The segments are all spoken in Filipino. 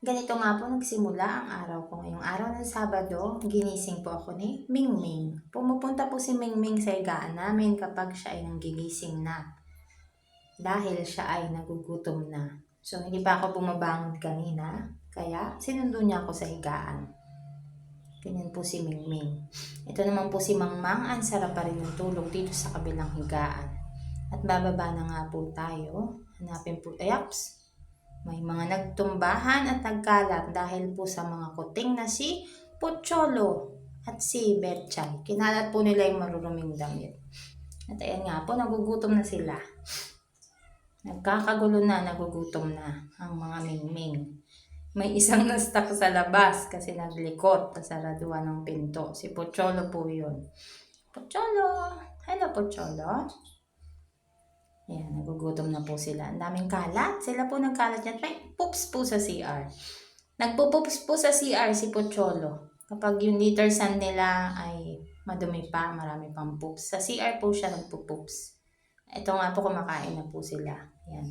Ganito nga po nagsimula ang araw ko ngayong araw ng Sabado. Ginising po ako ni Mingming. Pumupunta po si Mingming sa higaan namin kapag siya ay nanggigising na. Dahil siya ay nagugutom na. So hindi pa ako bumabangon kanina. Kaya sinundo niya ako sa higaan. Ganyan po si Mingming. Ito naman po si Mangmang. Ang sarap pa rin ng tulog dito sa kabilang higaan. At bababa na nga po tayo. Hanapin po, ayaps. May mga nagtumbahan at nagkalat dahil po sa mga kuting na si Pocholo at si Betchay. Kinalat po nila yung maruruming damit. At ayan nga po, nagugutom na sila. Nagkakagulo na, nagugutom na ang mga Mingming. May isang na-stuck sa labas kasi naglikot sa saraduan ng pinto. Si Pocholo po yun. Pocholo! Hello, Pocholo! Ayan, nagugutom na po sila. Ang daming kalat. Sila po nagkalat yan. May poops po sa CR. Nagpo-poops po sa CR si Pocholo. Kapag yung litter sand nila ay madumi pa, marami pang poops. Sa CR po siya nagpo-poops. Ito nga po, kumakain na po sila. Ayan.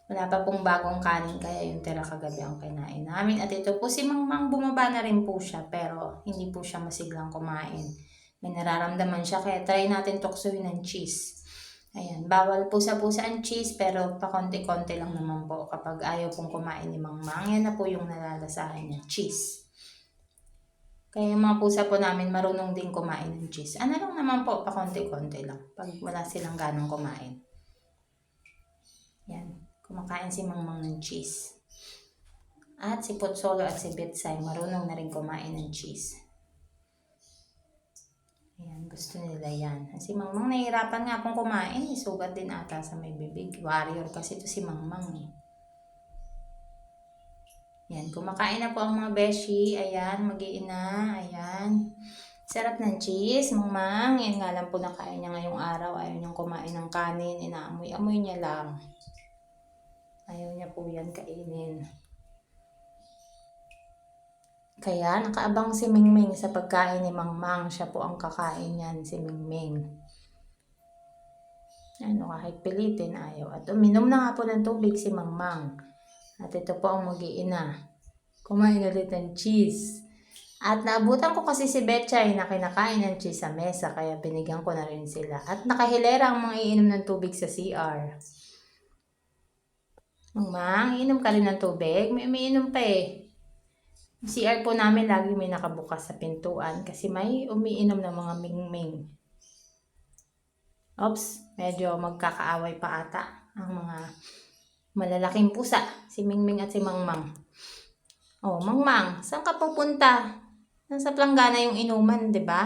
Wala pa pong bagong kanin kaya yung tira kagabi ang kinain namin. At ito po si Mangmang, bumaba na rin po siya pero hindi po siya masiglang kumain. May nararamdaman siya kaya try natin tuksoin ng cheese. Ayan, bawal pusa-pusa ang cheese pero pakonti-konti lang naman po kapag ayaw pong kumain ni Mangmang. Yan na po yung nalalasahan niya, cheese. Kaya yung mga pusa po namin marunong din kumain ng cheese. Ano lang naman po, pakonti-konti lang pag wala silang ganong kumain. Yan, kumakain si Mangmang ng cheese. At si Pocholo at si Betchay marunong na rin kumain ng cheese. Ayan, gusto nila yan. Si Mangmang nahihirapan nga pong kumain. Sugat din ata sa may bibig. Warrior kasi ito si Mangmang eh. Ayan, kumakain na po ang mga beshi. Ayan, mag-iina. Ayan. Sarap ng cheese, Mangmang. Yan nga lang po nakain niya ngayong araw. Ayaw niyang kumain ng kanin. Inaamoy-amoy niya lang. Ayaw niya po yan kainin. Kaya nakaabang si Mingming sa pagkain ni Mangmang. Siya po ang kakain niyan, si Mingming. Ano, kahit pilitin ayaw. At uminom na nga po ng tubig si Mangmang. At ito po ang mag-iina. Kumain ulit ng cheese. At naabutan ko kasi si Betchay na kinakain ng cheese sa mesa. Kaya binigyan ko na rin sila. At nakahilera ang mga iinom ng tubig sa CR. Mangmang, iinom ka rin ng tubig? May umiinom pa eh. CR po namin lagi may nakabukas sa pintuan kasi may umiinom ng mga Mingming. Oops, medyo magkakaaway pa ata ang mga malalaking pusa, si Mingming at si Mangmang. Oh, Mangmang, saan ka pupunta? Nasa planggana yung inuman, di ba?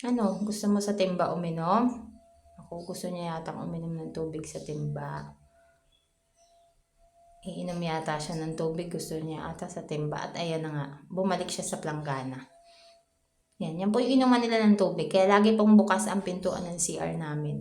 Ano, gusto mo sa timba uminom? Ako gusto niya yatang uminom ng tubig sa timba. Iinom yata siya ng tubig, gusto niya ata sa timba. At ayan na nga, bumalik siya sa planggana. Yan po yung inuman nila ng tubig. Kaya lagi pong bukas ang pintuan ng CR namin.